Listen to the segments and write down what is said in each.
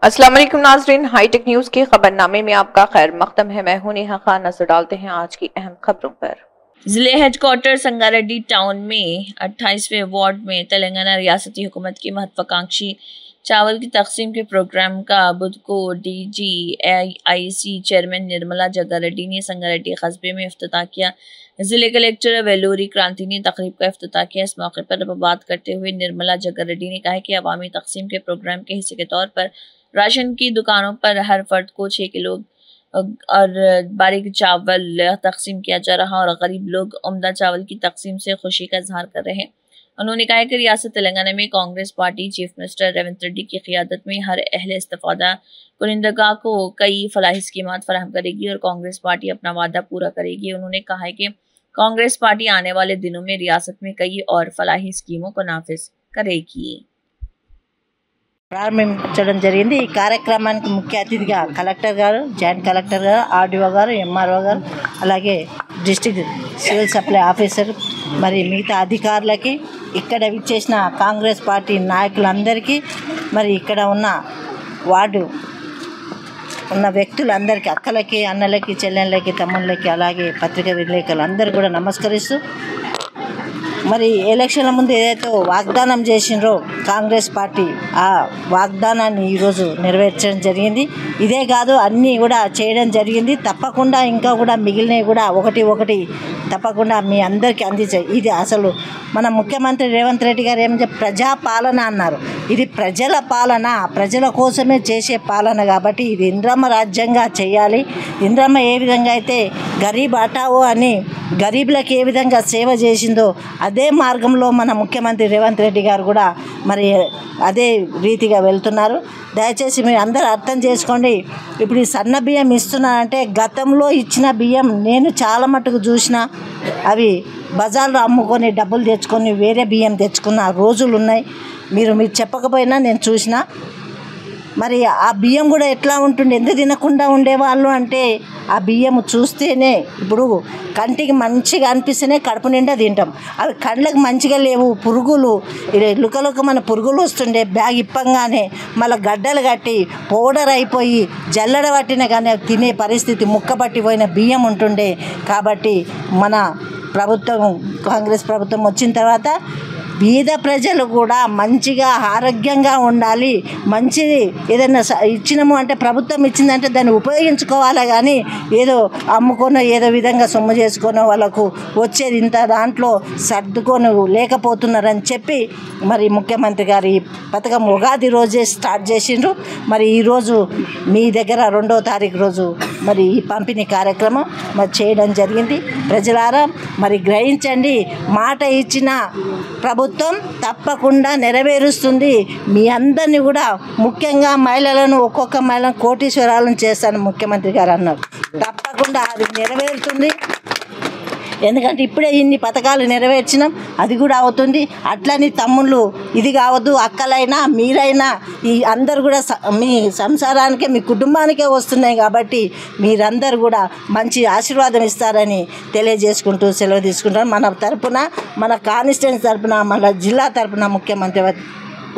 अस्सलाम वालेकुम नाज़रीन, हाईटेक न्यूज के खबरनामे में आपका खैर मकदम है। मैं हूं नेहा खान। नजर डालते हैं आज की अहम खबरों पर। जिले हेडक्वार्टर संगारेड्डी टाउन में 28वें वार्ड में तेलंगाना रियासती हुकूमत की महत्वाकांक्षी चावल की तकसीम के प्रोग्राम का बुध को DGIC चेयरमैन निर्मला जग्गारेड्डी ने संगारेड्डी कस्बे में इफ्तिताह किया। जिले कलेक्टर वेलूरी क्रांति ने तकरीब का इफ्तिताह किया। इस मौके पर बात करते हुए निर्मला जग्गारेड्डी ने कहा कि अवामी तकसीम के प्रोग्राम के हिस्से के तौर पर राशन की दुकानों पर हर फर्द को 6 किलो और बारीक चावल तकसीम किया जा रहा और गरीब लोग उम्दा चावल की तकसीम से खुशी का इजहार कर रहे हैं। उन्होंने कहा कि रियासत तेलंगाना में Congress party chief minister Revanth Reddy की क़ियादत में हर अहले इस्तिफादा कुनिंदगा को कई फलाही स्कीमात फराहम करेगी और कांग्रेस पार्टी अपना वादा पूरा करेगी। उन्होंने कहा है कि कांग्रेस पार्टी आने वाले दिनों में रियासत में कई और फलाही स्कीमों को नाफिज करेगी। ప్రారంభించడం జరిగింది। ఈ కార్యక్రమానికి ముఖ్య అతిథిగా కలెక్టర్ గారు, జాయింట్ కలెక్టర్ గారు, ఆర్డీఓ గారు, ఎంఆర్ఓ గారు, అలాగే డిస్ట్రిక్ట్ సివిల్ సప్లై ఆఫీసర్ మరి మిగతా అధికారులకి, ఇక్కడ విచ్చేసిన కాంగ్రెస్ పార్టీ నాయకులందరికీ, మరి ఇక్కడ ఉన్న వార్డు ఉన్న వ్యక్తులందరికీ, అక్కలకి, అన్నలకి, చెల్లెళ్ళకి, తమ్ముళ్ళకి, అలాగే పత్రికా విలేకరులందరూ కూడా నమస్కరిస్తూ, మరి ఎలక్షన్ల ముందు ఏదైతే వాగ్దానం చేసిండ్రో కాంగ్రెస్ పార్టీ, ఆ వాగ్దానాన్ని ఈరోజు నెరవేర్చడం జరిగింది। ఇదే కాదు, అన్నీ కూడా చేయడం జరిగింది। తప్పకుండా ఇంకా కూడా మిగిలినవి కూడా ఒకటి తప్పకుండా మీ అందరికీ అందించాయి। ఇది అసలు మన ముఖ్యమంత్రి రేవంత్ రెడ్డి గారు ఏం ప్రజాపాలన అన్నారు। ఇది ప్రజల పాలన, ప్రజల కోసమే చేసే పాలన కాబట్టి ఇది ఇంద్రమ్మ రాజ్యంగా చేయాలి। ఇంద్రమ్మ ఏ విధంగా అయితే గరీబ్ హఠావో అని గరీబులకు ఏ విధంగా సేవ చేసిందో అదే మార్గంలో మన ముఖ్యమంత్రి రేవంత్ రెడ్డి గారు కూడా మరి అదే రీతిగా వెళ్తున్నారు। దయచేసి మీరు అందరూ అర్థం చేసుకోండి। ఇప్పుడు ఈ సన్న బియ్యం ఇస్తున్నారంటే గతంలో ఇచ్చిన బియ్యం నేను చాలా మటుకు చూసిన, అవి బజార్లో అమ్ముకొని డబ్బులు తెచ్చుకొని వేరే బియ్యం తెచ్చుకున్న రోజులు ఉన్నాయి। మీరు చెప్పకపోయినా నేను చూసిన, మరి ఆ బియ్యం కూడా ఎట్లా ఉంటుంది, ఎంత తినకుండా ఉండేవాళ్ళు అంటే ఆ బియ్యం చూస్తేనే ఇప్పుడు కంటికి మంచిగా అనిపిస్తేనే కడుపు నిండా తింటాం। అవి కళ్ళకి మంచిగా లేవు, పురుగులు లుకలుక మన పురుగులు వస్తుండే, బ్యాగ్ ఇప్పంగానే మళ్ళీ గడ్డలు కట్టి పౌడర్ అయిపోయి జల్లడ పట్టిన కానీ తినే పరిస్థితి, ముక్కబట్టిపోయిన బియ్యం ఉంటుండే। కాబట్టి మన ప్రభుత్వం, కాంగ్రెస్ ప్రభుత్వం వచ్చిన తర్వాత బీద ప్రజలు కూడా మంచిగా ఆరోగ్యంగా ఉండాలి। మంచిది ఏదైనా ఇచ్చినాము అంటే ప్రభుత్వం ఇచ్చిందంటే దాన్ని ఉపయోగించుకోవాలి, కానీ ఏదో అమ్ముకొని ఏదో విధంగా సొమ్ము చేసుకొని వాళ్ళకు వచ్చేది ఇంత దాంట్లో సర్దుకొని లేకపోతున్నారని చెప్పి మరి ముఖ్యమంత్రి గారు ఈ పథకం ఉగాది రోజే స్టార్ట్ చేసిండ్రు। మరి ఈరోజు మీ దగ్గర 2వ తారీఖు రోజు మరి ఈ పంపిణీ కార్యక్రమం మరి చేయడం జరిగింది। ప్రజలారా మరి గ్రహించండి, మాట ఇచ్చిన ప్రభుత్వం తప్పకుండా నెరవేరుస్తుంది। మీ అందరినీ కూడా, ముఖ్యంగా మహిళలను, ఒక్కొక్క మహిళను కోటీశ్వరాలను చేస్తాను ముఖ్యమంత్రి గారు అన్నారు। తప్పకుండా అది నెరవేరుతుంది, ఎందుకంటే ఇప్పుడే ఇన్ని పథకాలు నెరవేర్చినాం, అది కూడా అవుతుంది। అట్లని తమ్ముళ్ళు ఇది కావద్దు, అక్కలైనా మీరైనా ఈ అందరు కూడా మీ సంసారానికే, మీ కుటుంబానికే వస్తున్నాయి కాబట్టి మీరందరూ కూడా మంచి ఆశీర్వాదం ఇస్తారని తెలియజేసుకుంటూ సెలవు తీసుకుంటాను। మన తరపున, మన కాన్స్టిట్యుయెన్సీ తరపున, మన జిల్లా తరపున ముఖ్యమంత్రి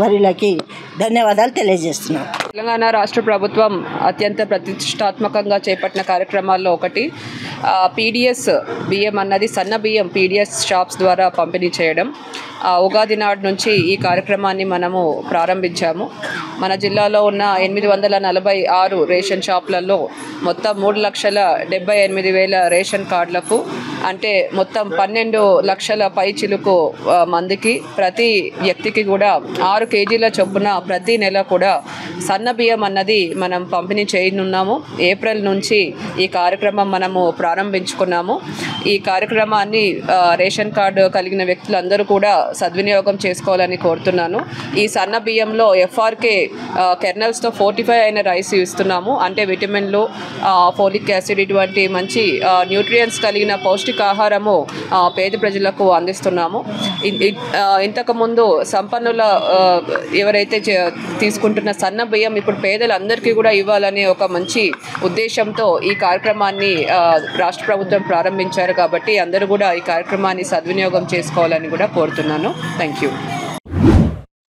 వారికి ధన్యవాదాలు తెలియజేస్తున్నాను। తెలంగాణ రాష్ట్ర ప్రభుత్వం అత్యంత ప్రతిష్టాత్మకంగా చేపట్టిన కార్యక్రమాల్లో ఒకటి పీడిఎస్ బియ్యం అన్నది, సన్న బియ్యం పీడిఎస్ షాప్స్ ద్వారా పంపిణీ చేయడం। ఉగాది నాడు నుంచి ఈ కార్యక్రమాన్ని మనము ప్రారంభించాము। మన జిల్లాలో ఉన్న 846 రేషన్ షాపులలో మొత్తం 3,78,000 రేషన్ కార్డులకు, అంటే మొత్తం 12 లక్షల పై చిలుకు మందికి, ప్రతి వ్యక్తికి కూడా 6 కేజీల చొప్పున ప్రతి నెల కూడా సన్న బియ్యం అన్నది మనం పంపిణీ చేయనున్నాము। ఏప్రిల్ నుంచి ఈ కార్యక్రమం మనము ప్రారంభించుకున్నాము। ఈ కార్యక్రమాన్ని రేషన్ కార్డు కలిగిన వ్యక్తులందరూ కూడా సద్వినియోగం చేసుకోవాలని కోరుతున్నాను। ఈ సన్న బియ్యంలో FRK కెర్నల్స్తో ఫోర్టిఫై అయిన రైస్ ఇస్తున్నాము, అంటే విటమిన్లు, ఫోలిక్ యాసిడ్ ఇటువంటి మంచి న్యూట్రియంట్స్ కలిగిన పౌష్టికాహారము పేద ప్రజలకు అందిస్తున్నాము। ఇంతకుముందు సంపన్నుల ఎవరైతే తీసుకుంటున్న సన్న బియ్యం ఇప్పుడు పేదలందరికీ కూడా ఇవ్వాలనే ఒక మంచి ఉద్దేశంతో ఈ కార్యక్రమాన్ని రాష్ట్ర ప్రభుత్వం ప్రారంభించారు। కాబట్టి అందరూ కూడా ఈ కార్యక్రమాన్ని సద్వినియోగం చేసుకోవాలని కూడా కోరుతున్నాను। Thank you.